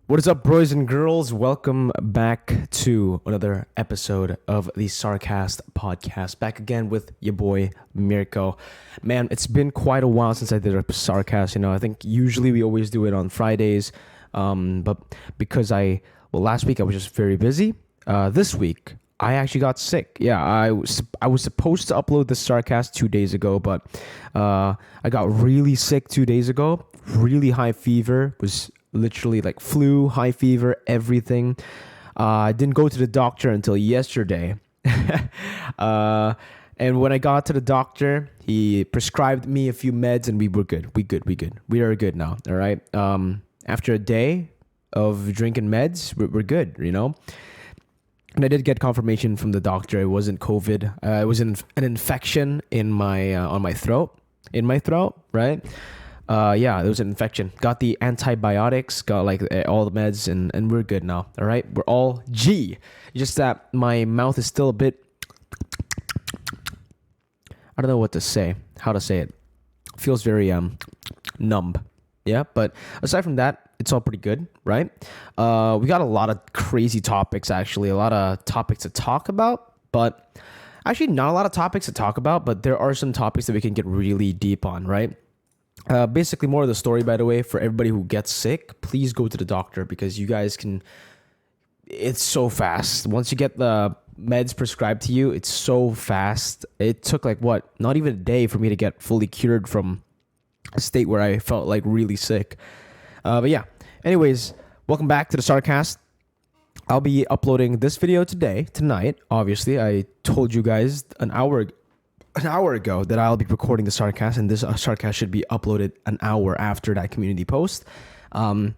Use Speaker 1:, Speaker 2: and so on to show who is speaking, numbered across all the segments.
Speaker 1: What is up, boys and girls? Welcome back to another episode of the SarCAST podcast. Back again with your boy Mirko. Man, it's been quite a while since I did a SarCAST. I think usually we always do it on Fridays, but because last week I was just very busy. This week I actually got sick. Yeah, I was supposed to upload the SarCAST 2 days ago, but I got really sick 2 days ago. Really high fever. Was literally like flu, high fever, everything. I didn't go to the doctor until yesterday. And when I got to the doctor, he prescribed me a few meds and we were good. We good. We are good now. All right. After a day of drinking meds, we're good, And I did get confirmation from the doctor. It wasn't COVID. It was an infection in my on my throat. In my throat, right? Yeah, there was an infection. Got the antibiotics, got all the meds, and we're good now. All right, we're all G. Just that my mouth is still a bit. I don't know how to say it. Feels very numb. Yeah, but aside from that, it's all pretty good, right? We got a lot of crazy topics, actually, a lot of topics to talk about, but actually not a lot of topics to talk about, but there are some topics that we can get really deep on, right? Basically, more of the story, by the way, for everybody who gets sick, please go to the doctor because you guys can. It's so fast. Once you get the meds prescribed to you, it's so fast. It took not even a day for me to get fully cured from a state where I felt like really sick. But yeah, anyways, welcome back to the SarCAST. I'll be uploading this video tonight. Obviously, I told you guys an hour ago that I'll be recording the SarCAST, and this SarCAST should be uploaded an hour after that community post. Then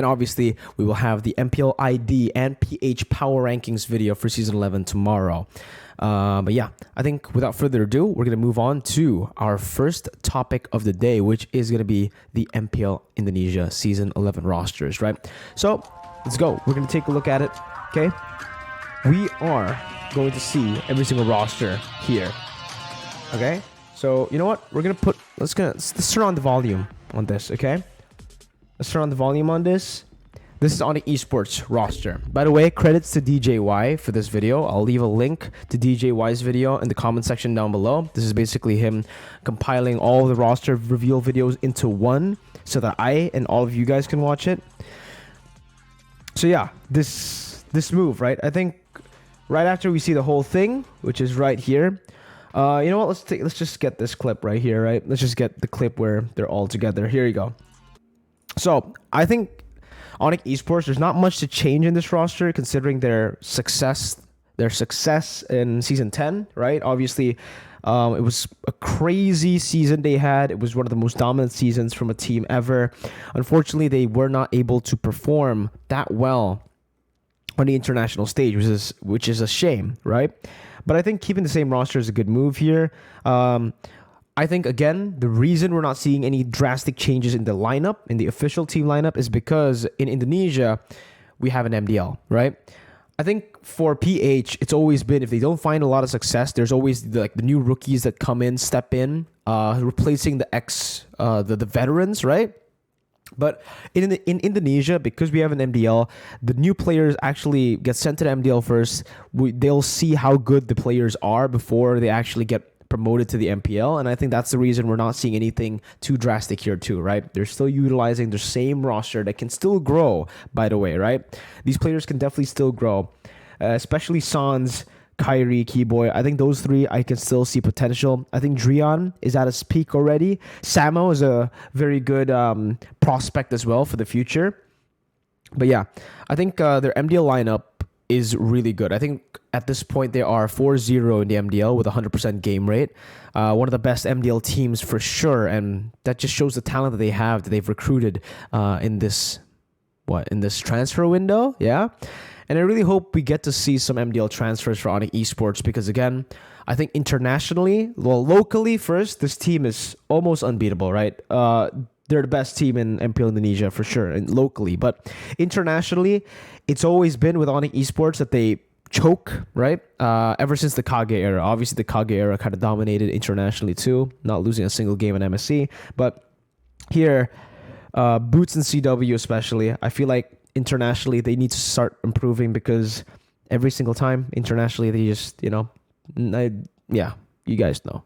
Speaker 1: obviously we will have the MPL ID and PH power rankings video for season 11 tomorrow. But yeah, I think without further ado, we're going to move on to our first topic of the day, which is going to be the MPL Indonesia season 11 rosters, right? So let's go. We're going to take a look at it. Okay. We are going to see every single roster here. Okay, so you know what? Let's turn on the volume on this. Okay, let's turn on the volume on this. This is on the esports roster. By the way, credits to DJY for this video. I'll leave a link to DJY's video in the comment section down below. This is basically him compiling all the roster reveal videos into one, so that I and all of you guys can watch it. So yeah, this move, right? I think right after we see the whole thing, which is right here. You know what? Let's just get this clip right here, right? Let's just get the clip where they're all together. Here you go. So I think Onyx Esports, there's not much to change in this roster considering their success in season 10, right? Obviously, it was a crazy season they had. It was one of the most dominant seasons from a team ever. Unfortunately, they were not able to perform that well on the international stage, which is a shame, right? But I think keeping the same roster is a good move here. I think, again, the reason we're not seeing any drastic changes in the lineup, in the official team lineup, is because in Indonesia, we have an MDL, right? I think for PH, it's always been, if they don't find a lot of success, there's always the new rookies that step in, replacing the veterans, right? But in Indonesia, because we have an MDL, the new players actually get sent to the MDL first. They'll see how good the players are before they actually get promoted to the MPL. And I think that's the reason we're not seeing anything too drastic here too, right? They're still utilizing the same roster that can still grow, by the way, right? These players can definitely still grow, especially Sans, Kyrie, Keyboy. I think those three, I can still see potential. I think Drian is at his peak already. Samo is a very good prospect as well for the future. But yeah, I think their MDL lineup is really good. I think at this point they are 4-0 in the MDL with 100% game rate. One of the best MDL teams for sure. And that just shows the talent that they have, that they've recruited in this transfer window. Yeah. And I really hope we get to see some MDL transfers for Onyx Esports because, again, I think locally first, this team is almost unbeatable, right? They're the best team in MPL Indonesia for sure, and locally. But internationally, it's always been with Onyx Esports that they choke, right? Ever since the Kage era. Obviously, the Kage era kind of dominated internationally too, not losing a single game in MSC. But here, Boots and CW especially, I feel like internationally, they need to start improving because every single time internationally, they just, yeah, you guys know.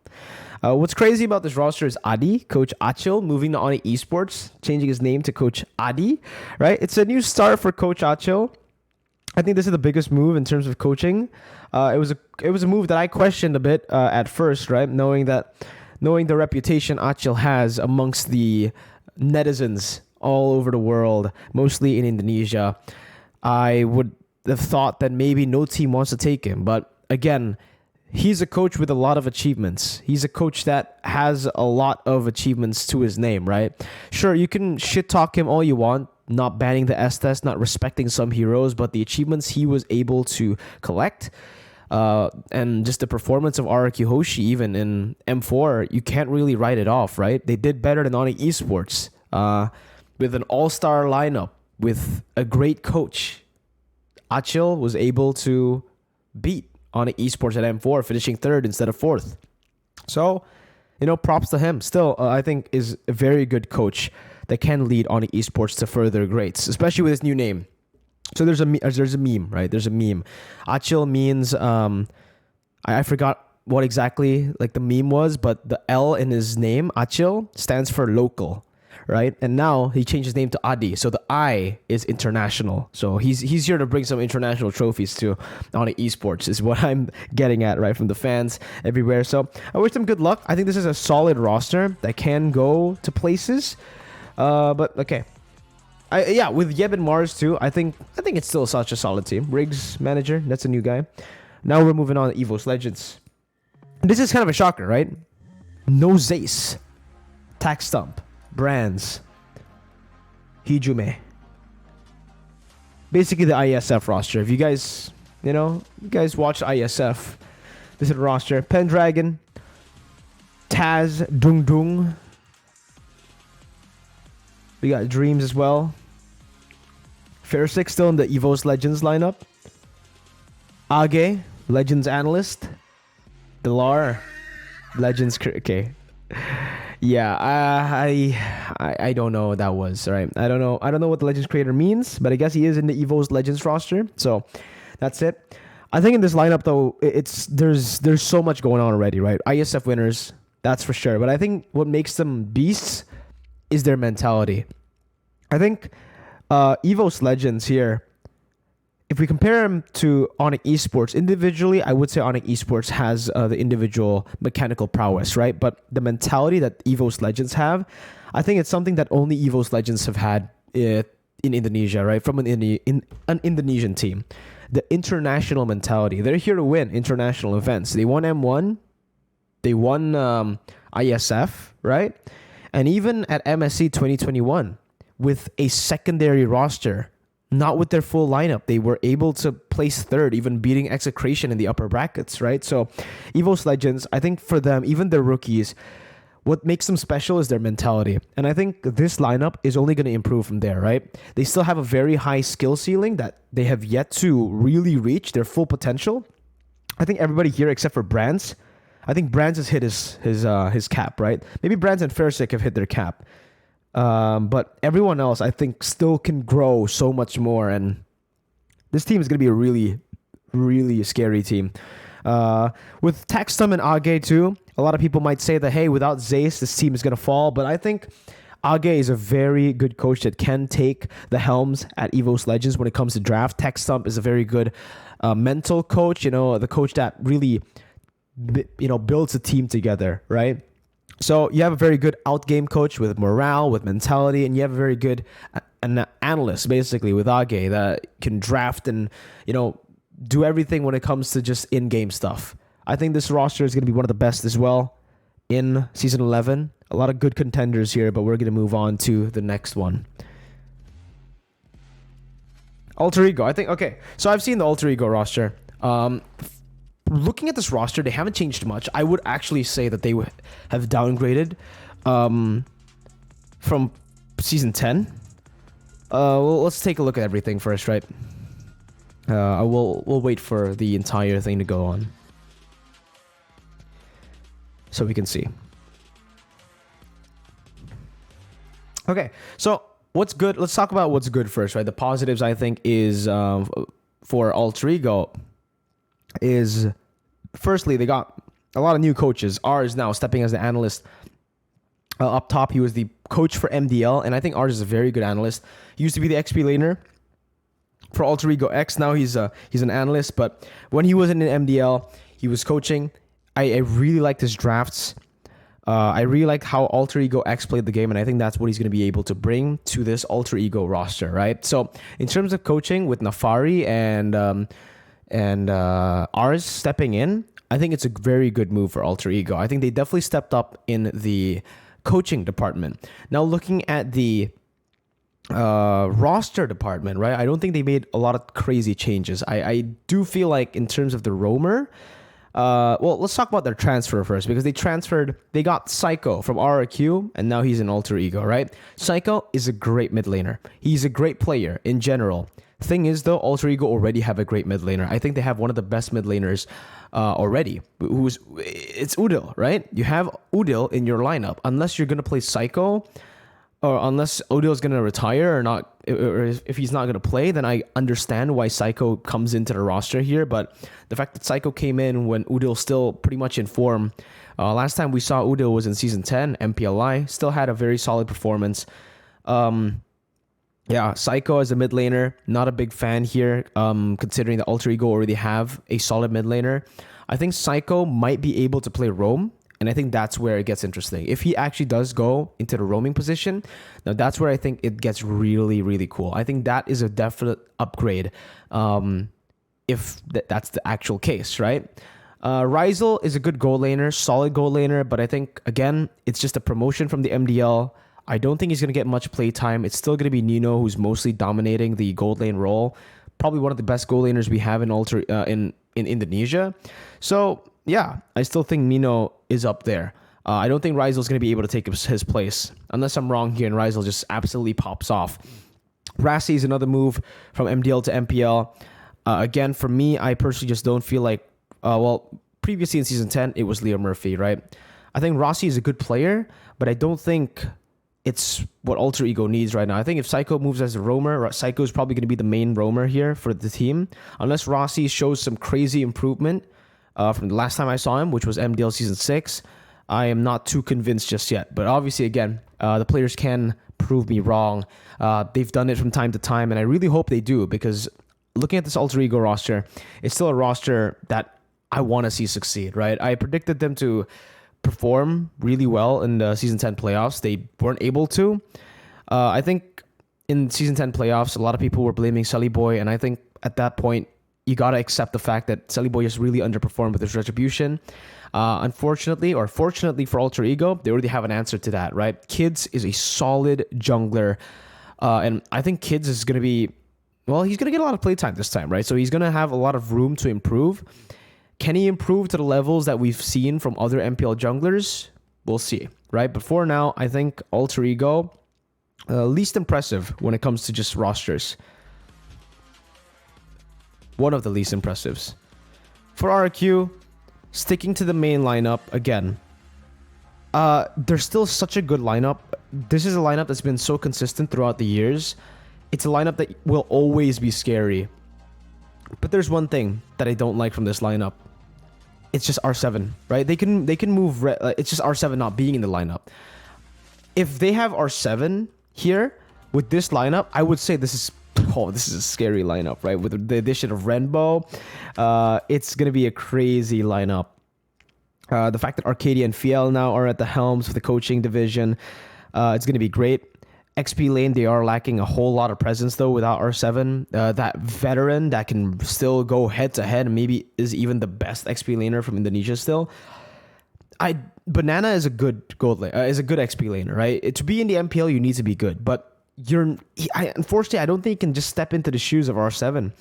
Speaker 1: What's crazy about this roster is Adi, Coach Achil, moving to Onyx Esports, changing his name to Coach Adi, right? It's a new start for Coach Achil. I think this is the biggest move in terms of coaching. It was a move that I questioned a bit at first, right? Knowing the reputation Achil has amongst the netizens all over the world, mostly in Indonesia, I would have thought that maybe no team wants to take him. But again, he's a coach with a lot of achievements. He's a coach that has a lot of achievements to his name, right? Sure, you can shit talk him all you want, not banning the S test, not respecting some heroes, but the achievements he was able to collect, and just the performance of RRQ Hoshi even in M4, you can't really write it off, right? They did better than Onyx Esports, with an all-star lineup, with a great coach. Achil was able to beat Onyx Esports at M4, finishing third instead of fourth. So, props to him. Still, I think is a very good coach that can lead Onyx Esports to further greats, especially with his new name. So there's a meme, right? There's a meme. Achil means I forgot what exactly like the meme was, but the L in his name, Achil, stands for local, right? And now he changed his name to Adi, so the I is international. So he's here to bring some international trophies to Onyx Esports, is what I'm getting at, right, from the fans everywhere. So I wish them good luck. I think this is a solid roster that can go to places. But okay. With Yeb and Mars too, I think it's still such a solid team. Riggs manager, that's a new guy. Now we're moving on to Evo's Legends. This is kind of a shocker, right? No Zace, Tax Stump, Brands, Hijume. Basically the ISF roster. If you guys, watch ISF, this is the roster. Pendragon, Taz, Dung Dung. We got Dreams as well. Fairsick still in the Evo's Legends lineup. Age, Legends Analyst. Delar, Legends... Okay. Yeah, I don't know what that was, right? I don't know what the Legends Creator means, but I guess he is in the Evo's Legends roster. So, that's it. I think in this lineup, though, there's so much going on already, right? ISF winners, that's for sure. But I think what makes them beasts is their mentality. I think Evo's Legends here, if we compare them to Onyx Esports individually, I would say Onyx Esports has the individual mechanical prowess, right? But the mentality that Evo's Legends have, I think it's something that only Evo's Legends have had in Indonesia, right? From an Indonesian team. The international mentality. They're here to win international events. They won M1. They won ISF, right? And even at MSC 2021, with a secondary roster, not with their full lineup, they were able to place third, even beating Execration in the upper brackets, right? So Evo's Legends, I think for them, even their rookies, what makes them special is their mentality. And I think this lineup is only going to improve from there, right? They still have a very high skill ceiling that they have yet to really reach their full potential. I think everybody here except for Brands, I think Brands has hit his cap, right? Maybe Brands and Fairsick have hit their cap. But everyone else, I think, still can grow so much more. And this team is going to be a really, really scary team. With Taxstum and Age too, a lot of people might say that, hey, without Zace, this team is going to fall. But I think Age is a very good coach that can take the helms at Evo's Legends when it comes to draft. Taxstum is a very good mental coach, the coach that really builds a team together, right? So you have a very good outgame coach with morale, with mentality, and you have a very good an analyst, basically, with Age that can draft and, do everything when it comes to just in-game stuff. I think this roster is going to be one of the best as well in Season 11. A lot of good contenders here, but we're going to move on to the next one. Alter Ego. Okay, so I've seen the Alter Ego roster. Looking at this roster, they haven't changed much. I would actually say that they have downgraded from Season 10. Well, let's take a look at everything first, right? We'll wait for the entire thing to go on, so we can see. Okay, so what's good? Let's talk about what's good first, right? The positives, I think, is for Alter Ego is firstly they got a lot of new coaches. R is now stepping as the analyst. Up top, he was the coach for MDL, and I think R is a very good analyst. He used to be the XP laner for Alter Ego X. Now he's an analyst, but when he was in MDL, he was coaching. I really liked his drafts. I really liked how Alter Ego X played the game, and I think that's what he's going to be able to bring to this Alter Ego roster, right? So in terms of coaching with Nafari and Ars stepping in, I think it's a very good move for Alter Ego. I think they definitely stepped up in the coaching department. Now looking at the roster department, right? I don't think they made a lot of crazy changes. I do feel like in terms of the roamer, well, let's talk about their transfer first, because they got Psycho from RRQ, and now he's in Alter Ego, right? Psycho is a great mid laner. He's a great player in general. Thing is, though, Alter Ego already have a great mid laner. I think they have one of the best mid laners already. It's Udil, right? You have Udil in your lineup. Unless you're going to play Psycho, or unless Udil's going to retire or not, or if he's not going to play, then I understand why Psycho comes into the roster here. But the fact that Psycho came in when Udil's still pretty much in form. Last time we saw Udil was in Season 10, MPLI. Still had a very solid performance. Yeah, Psycho as a mid laner, not a big fan here, considering that Alter Ego already have a solid mid laner. I think Psycho might be able to play roam, and I think that's where it gets interesting. If he actually does go into the roaming position, now that's where I think it gets really, really cool. I think that is a definite upgrade if that's the actual case, right? Ryzel is a good gold laner, solid gold laner, but I think, again, it's just a promotion from the MDL. I don't think he's going to get much play time. It's still going to be Nino who's mostly dominating the gold lane role. Probably one of the best gold laners we have in Indonesia. So, yeah, I still think Nino is up there. I don't think Ryzel's going to be able to take his place. Unless I'm wrong here and Ryzel just absolutely pops off. Rassi is another move from MDL to MPL. Again, for me, I personally just don't feel like... previously in Season 10, it was Leo Murphy, right? I think Rossi is a good player, but I don't think it's what Alter Ego needs right now. I think if Psycho moves as a roamer, Psycho is probably going to be the main roamer here for the team. Unless Rossi shows some crazy improvement from the last time I saw him, which was MDL Season 6, I am not too convinced just yet. But obviously, again, the players can prove me wrong. They've done it from time to time, and I really hope they do, because looking at this Alter Ego roster, it's still a roster that I want to see succeed, right? I predicted them to perform really well in the Season 10 playoffs. They weren't able to. I think in Season 10 playoffs, a lot of people were blaming Sully Boy, and I think at that point, you got to accept the fact that Sully Boy just really underperformed with his retribution. Unfortunately, or fortunately for Alter Ego, they already have an answer to that, right? Kids is a solid jungler, and I think Kids is going to be, well, he's going to get a lot of playtime this time, right? So he's going to have a lot of room to improve. Can he improve to the levels that we've seen from other MPL junglers? We'll see, right? But for now, I think Alter Ego, least impressive when it comes to just rosters. One of the least impressives. For RQ, sticking to the main lineup again. There's still such a good lineup. This is a lineup that's been so consistent throughout the years. It's a lineup that will always be scary. But there's one thing that I don't like from this lineup. It's just R7, right? They can move. It's just R7 not being in the lineup. If they have R7 here with this lineup, I would say this is a scary lineup, right? With the addition of Renbo, it's gonna be a crazy lineup. The fact that Arcadia and Fiel now are at the helms of the coaching division, it's gonna be great. XP lane, they are lacking a whole lot of presence though without R7. That veteran that can still go head to head and maybe is even the best XP laner from Indonesia still. Banana is a good is a good XP laner, right? To be in the MPL, you need to be good, but unfortunately, I don't think you can just step into the shoes of R7.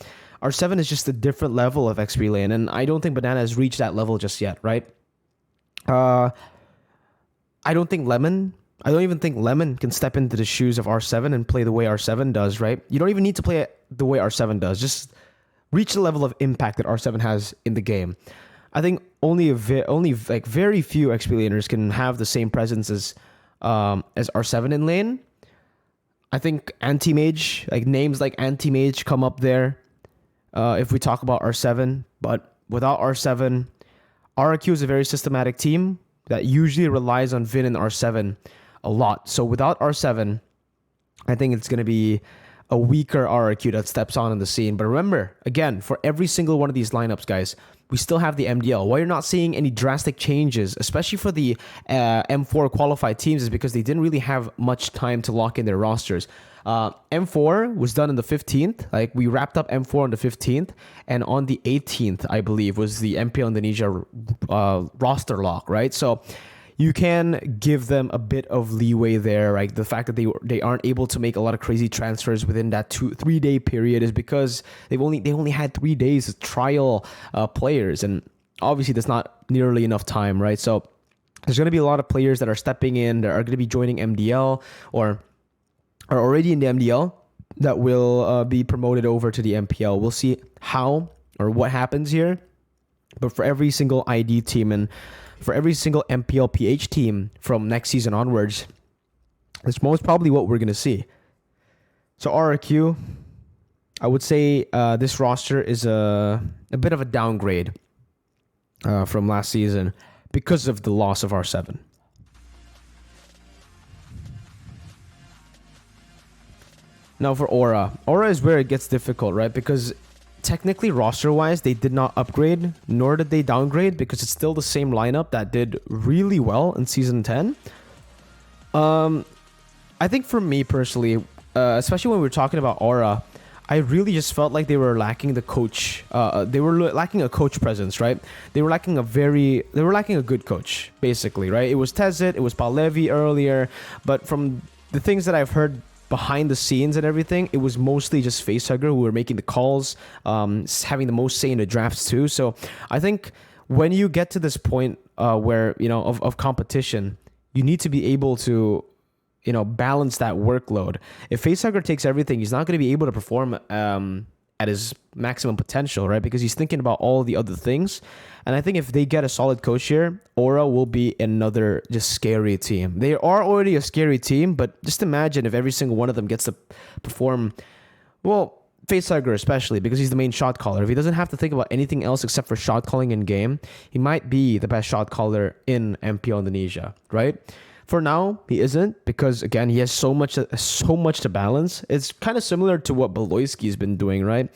Speaker 1: R7 is just a different level of XP lane, and I don't think Banana has reached that level just yet, right? I don't even think Lemon can step into the shoes of R7 and play the way R7 does, right? You don't even need to play it the way R7 does. Just reach the level of impact that R7 has in the game. I think only very few XP laners can have the same presence as R7 in lane. I think Anti-Mage, like names like Anti-Mage come up there if we talk about R7. But without R7, RRQ is a very systematic team that usually relies on Vin and R7 a lot. So without R7, I think it's going to be a weaker RRQ that steps on in the scene. But remember, again, for every single one of these lineups, guys, we still have the MDL. Why you're not seeing any drastic changes, especially for the M4 qualified teams, is because they didn't really have much time to lock in their rosters. M4 was done on the 15th. Like, we wrapped up M4 on the 15th, and on the 18th, I believe, was the MPL Indonesia roster lock, right? So you can give them a bit of leeway there. Like, the fact that they aren't able to make a lot of crazy transfers within that 2-3 day period is because they only had 3 days to trial players, and obviously that's not nearly enough time, right? So there's going to be a lot of players that are stepping in, that are going to be joining MDL or are already in the MDL that will be promoted over to the MPL. We'll see how or what happens here, but for every single ID team and for every single MPL PH team from next season onwards, it's most probably what we're going to see. So RRQ, I would say this roster is a bit of a downgrade from last season because of the loss of R7. Now for Aura. Aura is where it gets difficult, right? Because technically, roster-wise, they did not upgrade, nor did they downgrade, because it's still the same lineup that did really well in Season 10. I think for me personally, especially when we're talking about Aura, I really just felt like they were lacking the coach. They were lacking a coach presence, right? They were lacking a good coach, basically, right? It was Tezit, it was Palevi earlier, but from the things that I've heard behind the scenes and everything, it was mostly just Facehugger who were making the calls, having the most say in the drafts too. So I think when you get to this point where, you know, of competition, you need to be able to, you know, balance that workload. If Facehugger takes everything, he's not going to be able to perform at his maximum potential, right? Because he's thinking about all the other things. And I think if they get a solid coach here, Aura will be another just scary team. They are already a scary team, but just imagine if every single one of them gets to perform, well, Facehugger especially, because he's the main shot caller. If he doesn't have to think about anything else except for shot calling in game, he might be the best shot caller in MPL Indonesia, right? For now, he isn't, because again, he has so much to balance. It's kind of similar to what Beloyski's been doing, right?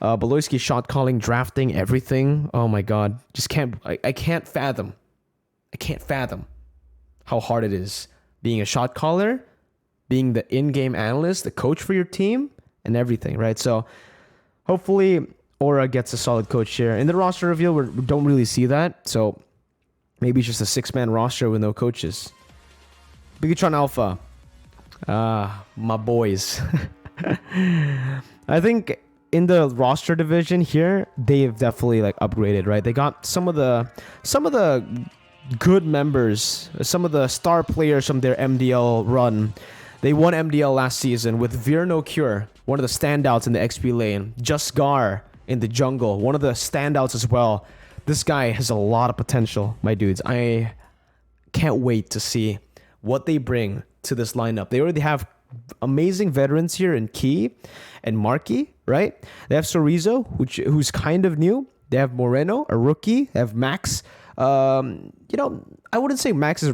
Speaker 1: Beloyski shot calling, drafting, everything. Oh my god, just can't. I can't fathom. I can't fathom how hard it is being a shot caller, being the in-game analyst, the coach for your team, and everything, right? So hopefully Aura gets a solid coach here. In the roster reveal, we don't really see that. So maybe it's just a 6-man roster with no coaches. Bigatron Alpha. My boys. I think in the roster division here, they've definitely like upgraded, right? They got some of the good members, some of the star players from their MDL run. They won MDL last season with Veer No Cure, one of the standouts in the XP lane. Just Gar in the jungle, one of the standouts as well. This guy has a lot of potential, my dudes. I can't wait to see what they bring to this lineup. They already have amazing veterans here in Key and Marky, right? They have Sorizo, who's kind of new. They have Moreno, a rookie. They have Max. You know, I wouldn't say Max is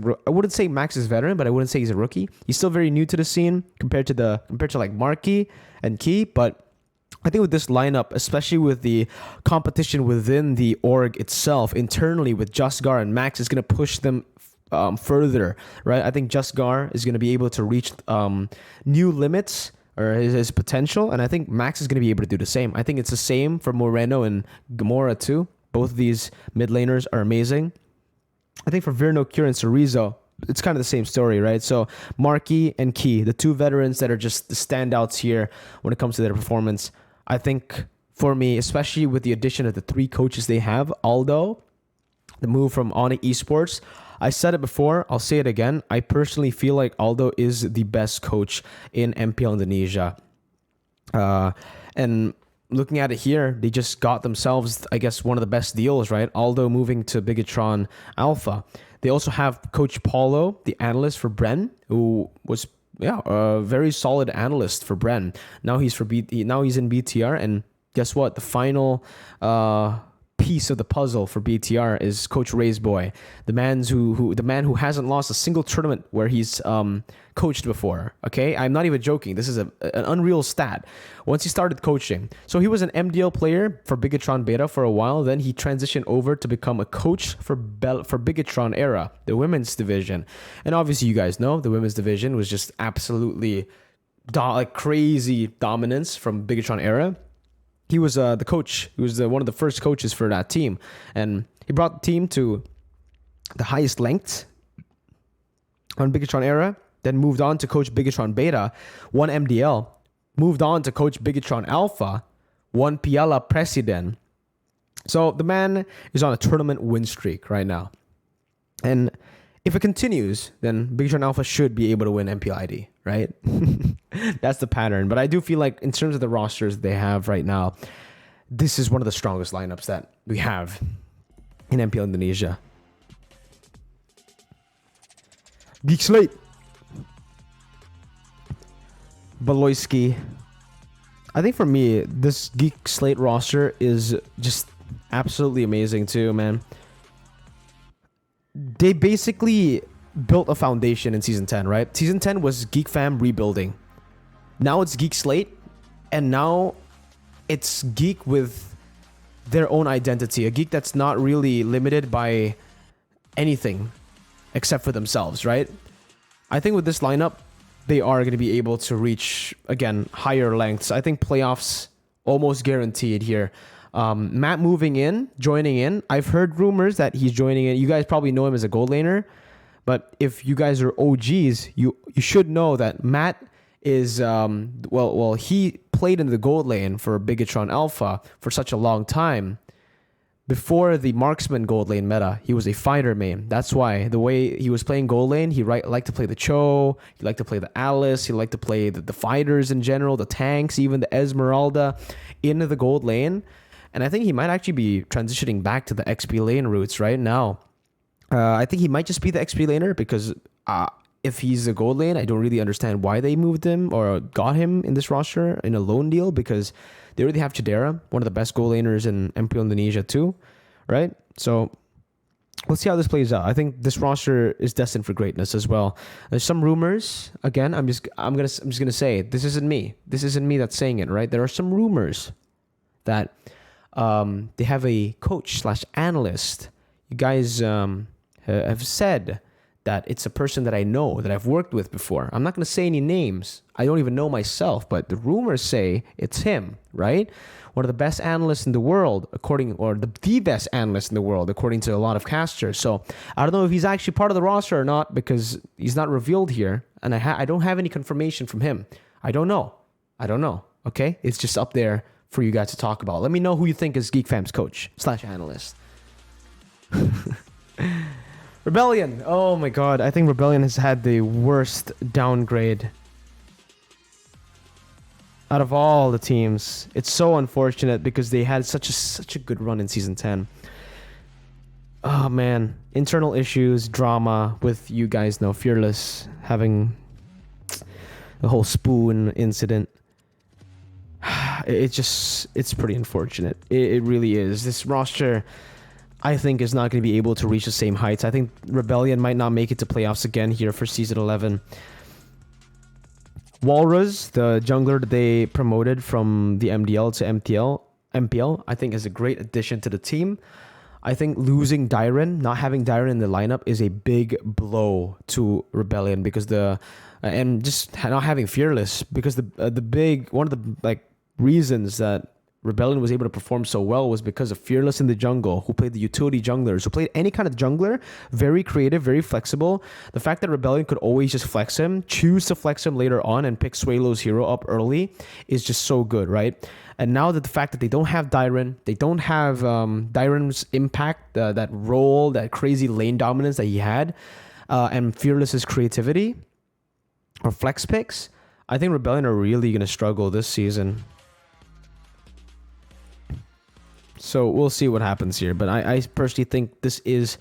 Speaker 1: veteran, but I wouldn't say he's a rookie. He's still very new to the scene compared to like Marky and Key, but I think with this lineup, especially with the competition within the org itself, internally with Justgar and Max, is going to push them further, right? I think Justgar is going to be able to reach new limits or his potential, and I think Max is going to be able to do the same. I think it's the same for Moreno and Gamora too. Both of these mid laners are amazing. I think for Virno, Cure, and Sorizo, it's kind of the same story, right? So Marky and Key, the two veterans that are just the standouts here when it comes to their performance. I think for me, especially with the addition of the 3 coaches they have, Aldo, the move from Onyx Esports, I said it before, I'll say it again. I personally feel like Aldo is the best coach in MPL Indonesia. And looking at it here, they just got themselves, I guess, one of the best deals, right? Aldo moving to Bigatron Alpha. They also have Coach Paulo, the analyst for Bren, who was a very solid analyst for Bren. Now he's now he's in BTR, and guess what? The final piece of the puzzle for BTR is Coach Ray's boy, the man who hasn't lost a single tournament where he's coached before. Okay, I'm not even joking. This is an unreal stat. Once he started coaching, so he was an MDL player for Bigatron Beta for a while. Then he transitioned over to become a coach for Bigatron Era, the women's division. And obviously, you guys know the women's division was just absolutely like crazy dominance from Bigatron Era. He was the coach. He was one of the first coaches for that team, and he brought the team to the highest lengths on Bigatron Era. Then moved on to coach Bigatron Beta, won MDL. Moved on to coach Bigatron Alpha, won Piala President. So the man is on a tournament win streak right now, and if it continues, then Bigatron Alpha should be able to win MPL ID, right? That's the pattern. But I do feel like in terms of the rosters they have right now, this is one of the strongest lineups that we have in MPL Indonesia. Geek Slate. Baloyski. I think for me, this Geek Slate roster is just absolutely amazing too, man. They basically built a foundation in Season 10, right? Season 10 was Geek Fam rebuilding. Now it's Geek Slate, and now it's Geek with their own identity. A Geek that's not really limited by anything except for themselves, right? I think with this lineup, they are going to be able to reach, again, higher lengths. I think playoffs almost guaranteed here. Matt joining in. I've heard rumors that he's joining in. You guys probably know him as a gold laner, but if you guys are OGs, you should know that Matt is he played in the gold lane for Bigatron Alpha for such a long time. Before the marksman gold lane meta, he was a fighter main. That's why the way he was playing gold lane, he liked to play the Cho, he liked to play the Alice, he liked to play the fighters in general, the tanks, even the Esmeralda into the gold lane. And I think he might actually be transitioning back to the XP lane routes right now. I think he might just be the XP laner because if he's a gold lane, I don't really understand why they moved him or got him in this roster in a loan deal, because they already have Chidera, one of the best gold laners in MPL Indonesia too, right? So let's see how this plays out. I think this roster is destined for greatness as well. There's some rumors. Again, I'm just gonna say this isn't me. This isn't me that's saying it, right? There are some rumors that they have a coach/analyst. You guys have said that it's a person that I know, that I've worked with before. I'm not going to say any names. I don't even know myself, but the rumors say it's him, right? One of the best analysts in the world, the best analyst in the world, according to a lot of casters. So I don't know if he's actually part of the roster or not, because he's not revealed here, and I don't have any confirmation from him. I don't know. Okay? It's just up there for you guys to talk about. Let me know who you think is Geek Fam's coach/analyst. Rebellion. Oh my god. I think Rebellion has had the worst downgrade out of all the teams. It's so unfortunate because they had such a good run in Season 10. Oh man. Internal issues, drama with, you guys know, Fearless having the whole spoon incident. It's pretty unfortunate. It really is. This roster, I think, is not going to be able to reach the same heights. I think Rebellion might not make it to playoffs again here for Season 11. Walrus, the jungler that they promoted from the MDL to MPL, I think is a great addition to the team. I think losing Dyren, not having Dyren in the lineup, is a big blow to Rebellion, because and just not having Fearless, because one of the reasons that Rebellion was able to perform so well was because of Fearless in the jungle, who played the utility junglers, who played any kind of jungler, very creative, very flexible. The fact that Rebellion could always just flex him, choose to flex him later on and pick Suelo's hero up early is just so good, right? And now that the fact that they don't have Dyren, they don't have Dyren's impact, that role, that crazy lane dominance that he had, and Fearless's creativity or flex picks, I think Rebellion are really going to struggle this season. So we'll see what happens here. But I personally think this is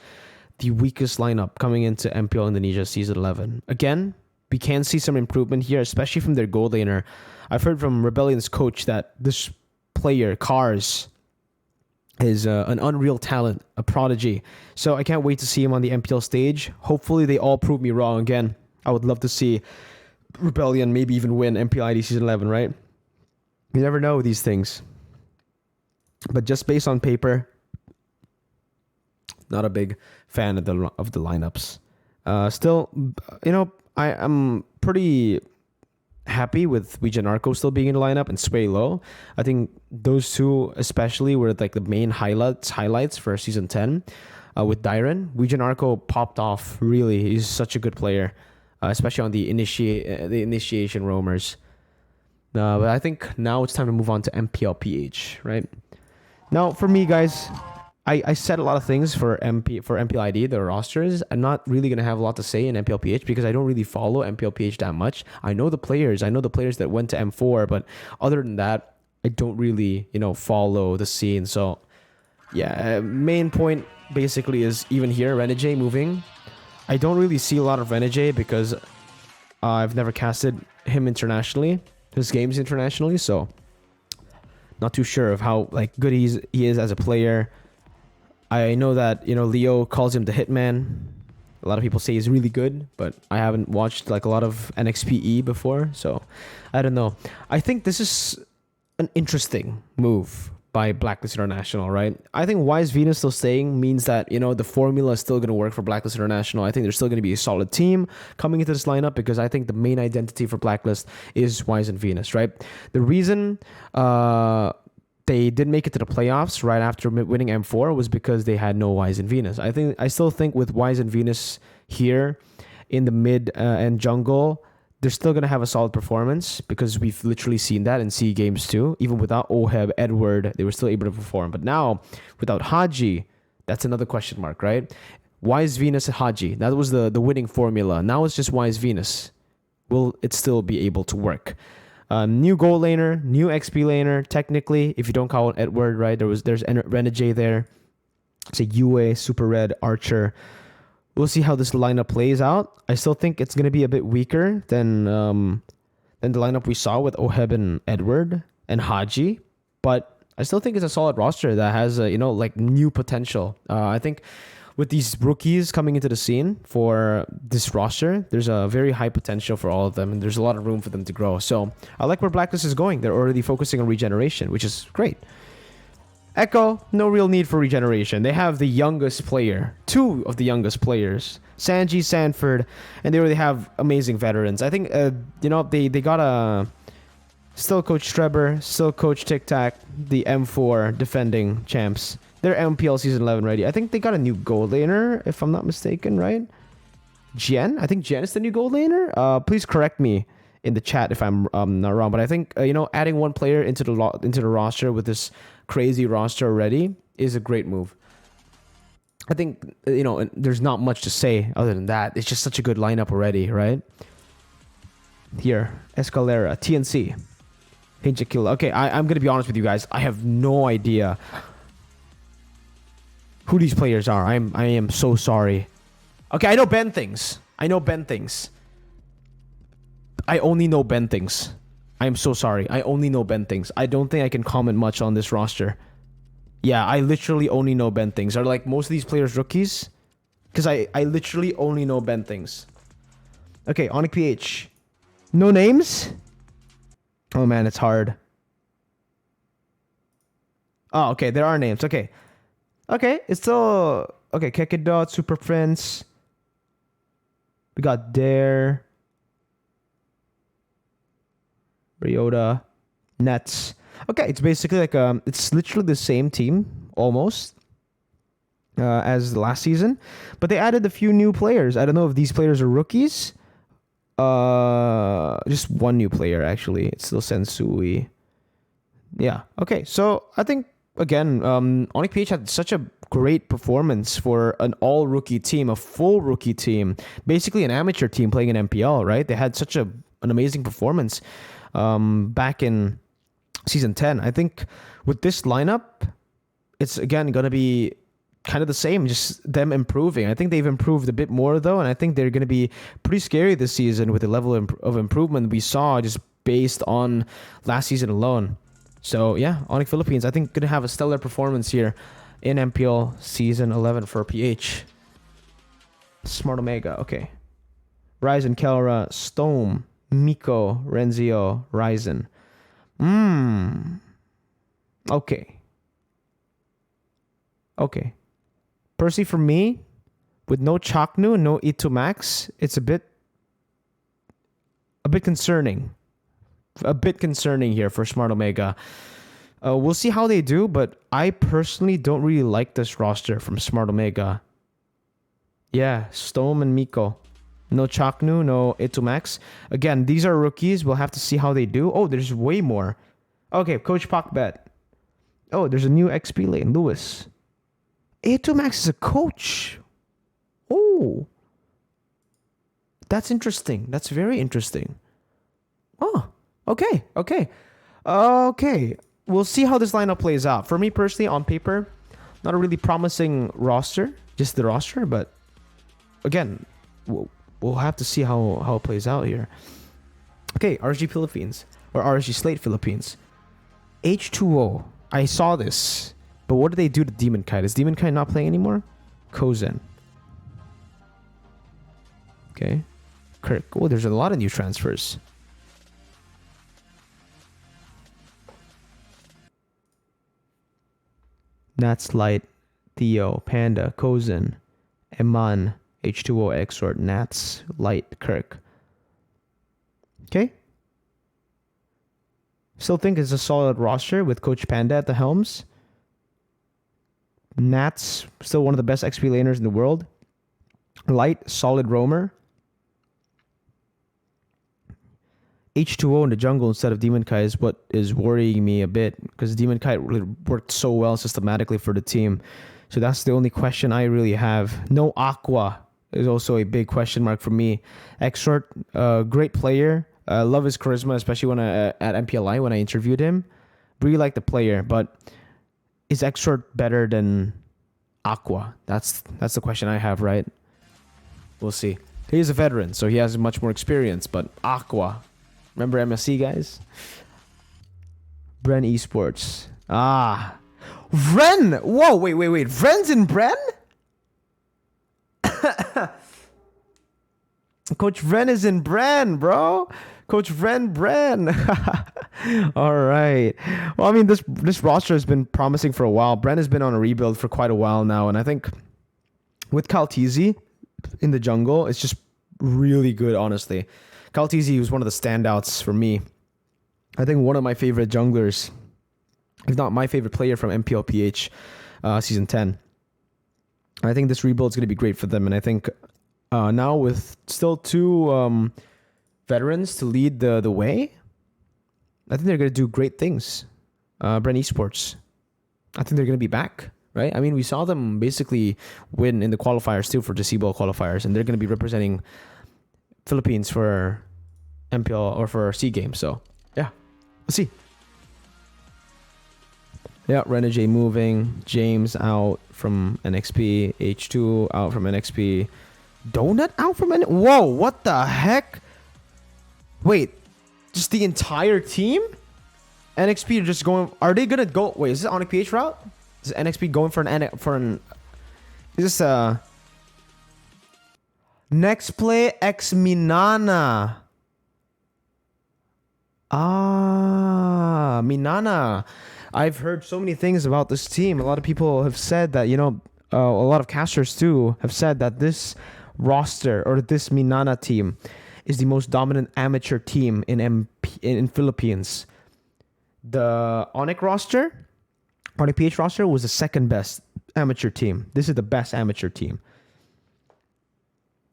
Speaker 1: the weakest lineup coming into MPL Indonesia Season 11. Again, we can see some improvement here, especially from their goal laner. I've heard from Rebellion's coach that this player, Cars, is an unreal talent, a prodigy. So I can't wait to see him on the MPL stage. Hopefully they all prove me wrong again. I would love to see Rebellion maybe even win MPL ID Season 11, right? You never know these things. But just based on paper, not a big fan of the lineups. Still, I am pretty happy with Narco still being in the lineup and Sway Low. I think those two especially were like the main highlights for season 10. With Dyron, Narco popped off. Really, he's such a good player, especially on the initiation roamers. But I think now it's time to move on to MPL PH, right? Now, for me, guys, I said a lot of things for MPL ID, the rosters. I'm not really going to have a lot to say in MPL PH because I don't really follow MPL PH that much. I know the players that went to M4, but other than that, I don't really, follow the scene. So, yeah, main point basically is even here, Renegade moving. I don't really see a lot of Renegade because I've never casted him internationally, his games internationally, so not too sure of how good he is as a player. I know that Leo calls him the Hitman. A lot of people say he's really good, but I haven't watched a lot of NXPE before, so I don't know. I think this is an interesting move by Blacklist International, right? I think Wise Venus still staying means that the formula is still going to work for Blacklist International. I think there's still going to be a solid team coming into this lineup because I think the main identity for Blacklist is Wise and Venus, right? The reason they didn't make it to the playoffs right after winning M4 was because they had no Wise and Venus. I still think with Wise and Venus here in the mid and jungle, they're still going to have a solid performance because we've literally seen that in C games too. Even without Oheb, Edward, they were still able to perform. But now, without Haji, that's another question mark, right? Wise Venus and Haji, that was the winning formula. Now it's just Wise Venus. Will it still be able to work? New goal laner, new XP laner, technically, if you don't call it Edward, right? There's Renegade there. Say Yue, Super Red, Archer. We'll see how this lineup plays out. I still think it's going to be a bit weaker than the lineup we saw with Oheb and Edward and Haji, but I still think it's a solid roster that has new potential. I think with these rookies coming into the scene for this roster, there's a very high potential for all of them, and there's a lot of room for them to grow. So I like where Blacklist is going. They're already focusing on regeneration, which is great. Echo, no real need for regeneration. They have the youngest player, two of the youngest players, Sanji, Sanford, and they already have amazing veterans. I think, they got a still Coach Trevor, still Coach Tic Tac, the M4 defending champs. They're MPL Season 11 ready. I think they got a new gold laner, if I'm not mistaken, right? Jen? I think Jen is the new gold laner. Please correct me in the chat if I'm not wrong. But I think, adding one player into the roster with this crazy roster already is a great move. I think, there's not much to say other than that. It's just such a good lineup already, right? Here, Escalera, TNC, Hinchakilla. Okay, I'm going to be honest with you guys. I have no idea who these players are. I am so sorry. Okay, I know Ben things. I only know Ben things. I am so sorry. I only know Ben things. I don't think I can comment much on this roster. Yeah, I literally only know Ben things. Are most of these players rookies? Because I literally only know Ben things. Okay, Onyx PH. No names? Oh man, it's hard. Oh, okay, there are names. Okay, it's still... Okay, Kekedot, Super Prince. We got Dare. Ryota. Nets. Okay, it's basically it's literally the same team, almost, as last season. But they added a few new players. I don't know if these players are rookies. Just one new player, actually. It's still Sensui. Yeah, okay. So, I think, again, Onyx PH had such a great performance for an all-rookie team, a full rookie team. Basically an amateur team playing in MPL, right? They had such an amazing performance back in Season 10. I think with this lineup, it's again going to be kind of the same, just them improving. I think they've improved a bit more though, and I think they're going to be pretty scary this season with the level of improvement we saw just based on last season alone. So yeah, Onyx Philippines, I think going to have a stellar performance here in MPL season 11 for PH. Smart Omega, okay. Ryzen, Kelra, Stome, Mirko, Renzio, Ryzen. Okay. Okay. Percy for me, with no Chaknu, no E2 Max, it's a bit concerning. A bit concerning here for Smart Omega. We'll see how they do, but I personally don't really like this roster from Smart Omega. Yeah, Stome and Mirko. No Chaknu, no E2 Max. Again, these are rookies. We'll have to see how they do. Oh, there's way more. Okay, Coach Pakbet. Oh, there's a new XP lane, Lewis. A2 Max is a coach. Oh. That's interesting. That's very interesting. Oh, okay. Okay. Okay. We'll see how this lineup plays out. For me personally, on paper, not a really promising roster. Just the roster, but again, we'll have to see how it plays out here. Okay, RSG Philippines. Or RSG Slate Philippines. H2O. I saw this. But what did they do to Demon Kite? Is Demon Kite not playing anymore? Kozen. Okay. Kirk. Oh, there's a lot of new transfers. Nats Light, Theo, Panda, Kozen, Eman, H2O, Exort, Nats, Light, Kirk. Okay. Still think it's a solid roster with Coach Panda at the helms. Nats, still one of the best XP laners in the world. Light, solid roamer. H2O in the jungle instead of Demon Kite is what is worrying me a bit, because Demon Kite really worked so well systematically for the team. So that's the only question I really have. No Aqua is also a big question mark for me. Exort, great player. Love his charisma, especially when at MPLI when I interviewed him. Really like the player, but is Exort better than Aqua? That's the question I have, right? We'll see. He's a veteran, so he has much more experience, but Aqua. Remember MSC, guys? Bren Esports. Ah. Vren! Whoa, wait. Vren's in Bren? Coach Vren is in Bren, bro. Coach Bren. All right. Well, I mean, this roster has been promising for a while. Bren has been on a rebuild for quite a while now, and I think with Kaltizi in the jungle, it's just really good, honestly. Kaltizi was one of the standouts for me. I think one of my favorite junglers, if not my favorite player from MPL PH Season 10. I think this rebuild is going to be great for them, and I think now with still two veterans to lead the way, I think they're going to do great things. Bren Esports, I think they're going to be back, right? I mean, we saw them basically win in the qualifiers too for the CBOL qualifiers, and they're going to be representing Philippines for MPL or for C Games. So yeah, let's see. Yeah, Renegade moving, James out from NXP, H2 out from NXP, Donut out from Whoa, what the heck? Wait, just the entire team? NXP are just going. Are they gonna go? Wait, is this on a PH route? Is NXP going for an? Is this next play X Minana? Ah, Minana. I've heard so many things about this team. A lot of people have said that, a lot of casters too have said that this roster or this Minana team is the most dominant amateur team in Philippines. The Onyx roster, Onyx PH roster was the second best amateur team. This is the best amateur team.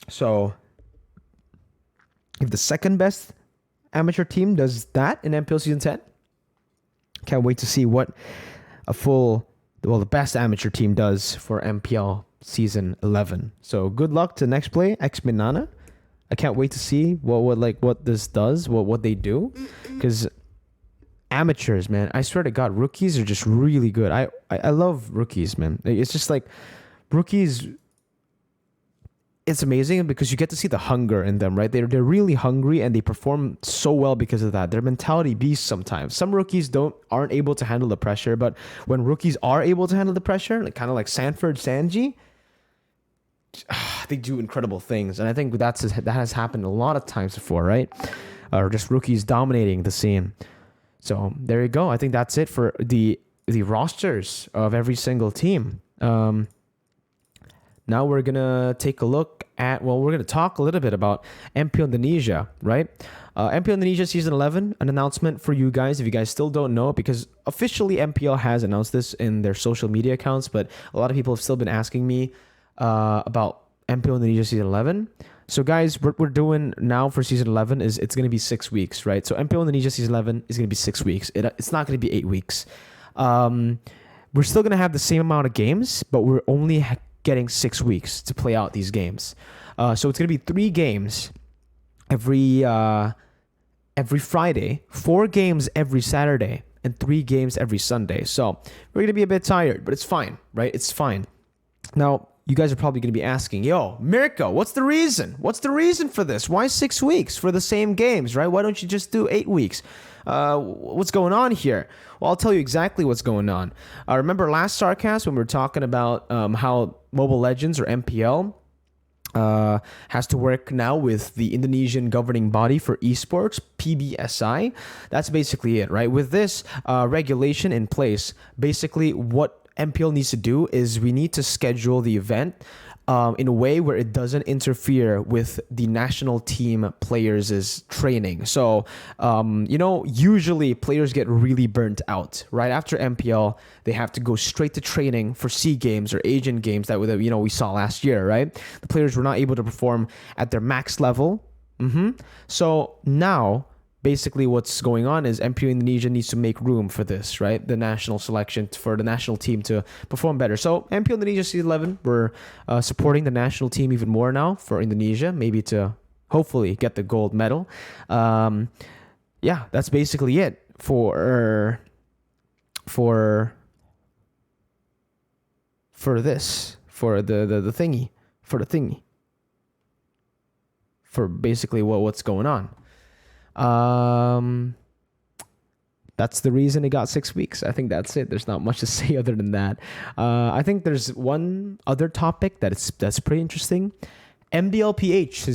Speaker 1: So, if the second best amateur team does that in MPL Season 10, can't wait to see what the best amateur team does for MPL Season 11. So, good luck to next play, X Minana. I can't wait to see what this does, what they do, because amateurs, man, I swear to God, rookies are just really good. I love rookies, man. It's just like rookies, it's amazing because you get to see the hunger in them, right? They're really hungry and they perform so well because of that. Their mentality beasts sometimes. Some rookies aren't able to handle the pressure, but when rookies are able to handle the pressure, like kind of like Sanford Sanji, they do incredible things. And I think that has happened a lot of times before, right? Or just rookies dominating the scene. So there you go. I think that's it for the rosters of every single team. Now we're going to take a look at, we're going to talk a little bit about MPL Indonesia, right? MPL Indonesia Season 11, an announcement for you guys, if you guys still don't know, because officially MPL has announced this in their social media accounts, but a lot of people have still been asking me about MPL Indonesia Season 11. So guys, what we're doing now for Season 11 is it's going to be 6 weeks, right? So MPL Indonesia Season 11 is going to be 6 weeks. It's not going to be 8 weeks. We're still going to have the same amount of games, but we're only getting 6 weeks to play out these games. So it's going to be 3 games every Friday, 4 games every Saturday, and 3 games every Sunday. So we're going to be a bit tired, but it's fine, right? It's fine. Now, you guys are probably going to be asking, yo, Mirko, what's the reason? What's the reason for this? Why 6 weeks for the same games, right? Why don't you just do 8 weeks? What's going on here? Well, I'll tell you exactly what's going on. Remember last SarCAST when we were talking about how Mobile Legends or MPL has to work now with the Indonesian governing body for esports, PBSI. That's basically it, right? With this regulation in place, basically what MPL needs to do is we need to schedule the event in a way where it doesn't interfere with the national team players' training. So, usually players get really burnt out. Right after MPL, they have to go straight to training for SEA Games or Asian Games that we saw last year, right? The players were not able to perform at their max level. So now, basically what's going on is MPL Indonesia needs to make room for this, right? The national selection for the national team to perform better. So MPL Indonesia Season 11, we're supporting the national team even more now for Indonesia, maybe to hopefully get the gold medal. That's basically it for this, for the thingy, for basically what's going on. That's the reason it got 6 weeks. I think that's it. There's not much to say other than that. I think there's one other topic that's pretty interesting. MDL PH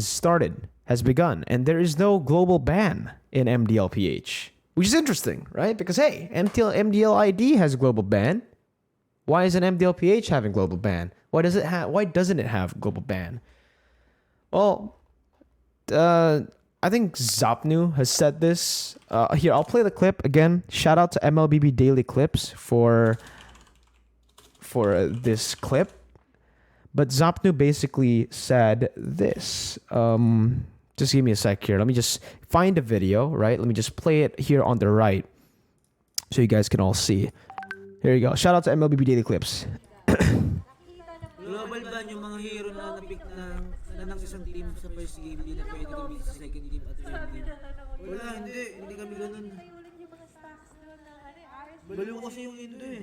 Speaker 1: has begun, and there is no global ban in MDL PH, which is interesting, right? Because hey, MDL ID has a global ban. Why isn't MDL PH having global ban? Why doesn't it have global ban? Well, I think Zapnu has said this. Here, I'll play the clip again. Shout out to MLBB Daily Clips for this clip. But Zapnu basically said this. Just give me a sec here. Let me just find a video, right? Let me just play it here on the right so you guys can all see. Here you go. Shout out to MLBB Daily Clips.
Speaker 2: Global ban yung mga hero na napick na ng isang team sa first game, hindi na pwede kami sa second game at third game. Wala, hindi kami ganun. Baliw kasi yung Indo eh.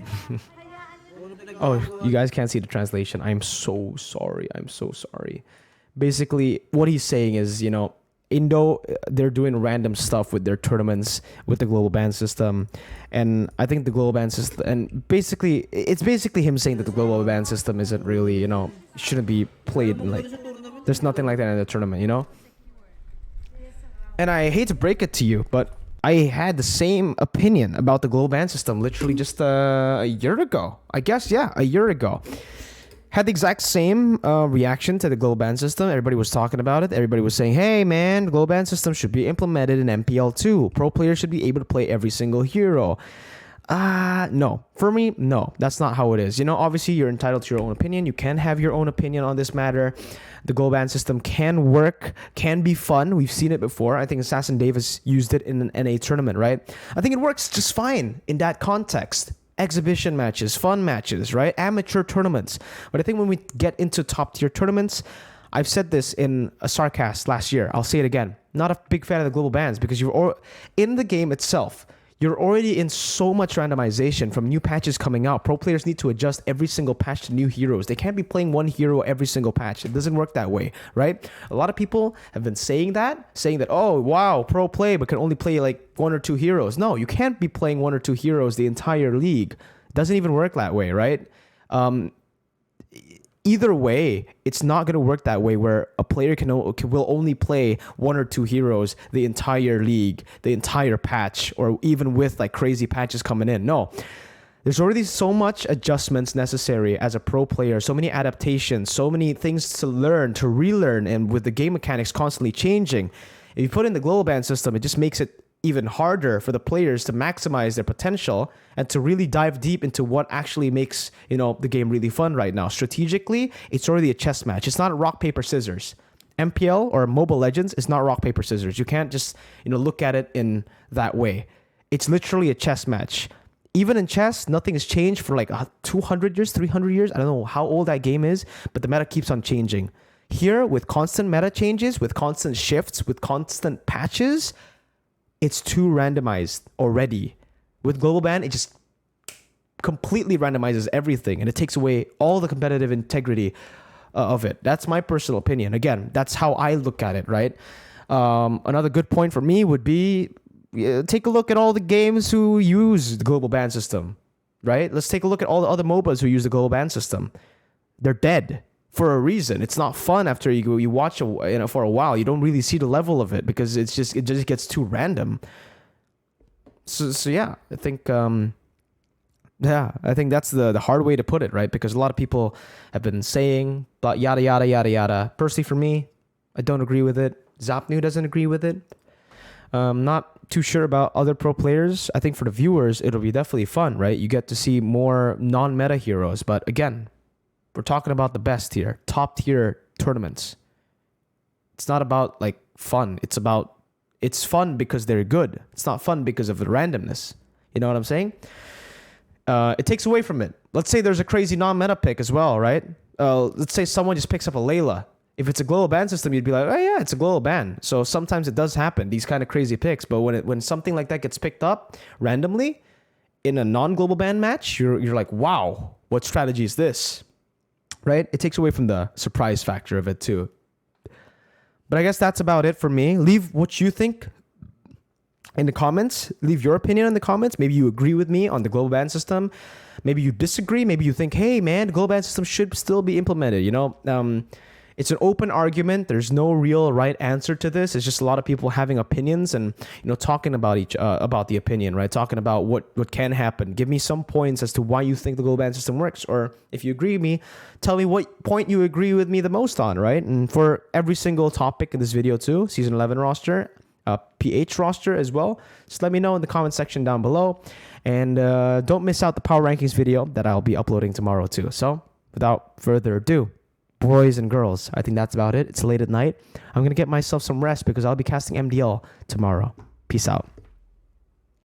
Speaker 1: Oh, you guys can't see the translation. I'm so sorry. Basically, what he's saying is, Indo, they're doing random stuff with their tournaments with the global ban system, and I think the global ban system, and basically it's basically him saying that the global ban system isn't really, shouldn't be played. Like, there's nothing like that in the tournament, And I hate to break it to you, but I had the same opinion about the global ban system literally just a year ago. I guess, a year ago. Had the exact same reaction to the global ban system. Everybody was talking about it. Everybody was saying, hey, man, the global ban system should be implemented in MPL too. Pro players should be able to play every single hero. No. For me, no. That's not how it is. Obviously, you're entitled to your own opinion. You can have your own opinion on this matter. The global ban system can work, can be fun. We've seen it before. I think Assassin Davis used it in an NA tournament, right? I think it works just fine in that context. Exhibition matches, fun matches, right? Amateur tournaments. But I think when we get into top tier tournaments, I've said this in a SarCAST last year. I'll say it again. Not a big fan of the global bans because you're in the game itself. You're already in so much randomization from new patches coming out. Pro players need to adjust every single patch to new heroes. They can't be playing one hero every single patch. It doesn't work that way, right? A lot of people have been saying that, oh, wow, pro play, but can only play like one or two heroes. No, you can't be playing one or two heroes the entire league. It doesn't even work that way, right? Either way, it's not going to work that way where a player will only play one or two heroes the entire league, the entire patch, or even with like crazy patches coming in. No, there's already so much adjustments necessary as a pro player, so many adaptations, so many things to learn, to relearn, and with the game mechanics constantly changing. If you put in the global ban system, it just makes it even harder for the players to maximize their potential and to really dive deep into what actually makes, the game really fun right now. Strategically, it's already a chess match. It's not rock, paper, scissors. MPL or Mobile Legends is not rock, paper, scissors. You can't just, look at it in that way. It's literally a chess match. Even in chess, nothing has changed for like 200 years, 300 years. I don't know how old that game is, but the meta keeps on changing. Here, with constant meta changes, with constant shifts, with constant patches, it's too randomized already. With global ban, it just completely randomizes everything, and it takes away all the competitive integrity of it. That's my personal opinion. Again, that's how I look at it, right? Another good point for me would be take a look at all the games who use the global ban system, right? Let's take a look at all the other MOBAs who use the global ban system. They're dead for a reason. It's not fun after you watch for a while. You don't really see the level of it because it just gets too random. So yeah, I think that's the hard way to put it, right? Because a lot of people have been saying but yada yada yada yada. Personally, for me, I don't agree with it. Zapnu doesn't agree with it. Not too sure about other pro players. I think for the viewers, it'll be definitely fun, right? You get to see more non-meta heroes, but again, we're talking about the best tier, top tier tournaments. It's not about like fun. It's fun because they're good. It's not fun because of the randomness. You know what I'm saying? It takes away from it. Let's say there's a crazy non-meta pick as well, right? Let's say someone just picks up a Layla. If it's a global ban system, you'd be like, oh yeah, it's a global ban. So sometimes it does happen, these kind of crazy picks. But when something like that gets picked up randomly in a non-global ban match, you're like, wow, what strategy is this? Right? It takes away from the surprise factor of it too. But I guess that's about it for me. Leave what you think in the comments. Leave your opinion in the comments. Maybe you agree with me on the global ban system. Maybe you disagree. Maybe you think, hey man, the global ban system should still be implemented. It's an open argument. There's no real right answer to this. It's just a lot of people having opinions and talking about about the opinion, right? Talking about what can happen. Give me some points as to why you think the global ban system works, or if you agree with me, tell me what point you agree with me the most on, right? And for every single topic in this video too, season 11 roster, PH roster as well, just let me know in the comment section down below, and don't miss out the power rankings video that I'll be uploading tomorrow too. So without further ado, boys and girls, I think that's about it. It's late at night. I'm going to get myself some rest because I'll be casting MDL tomorrow. Peace out.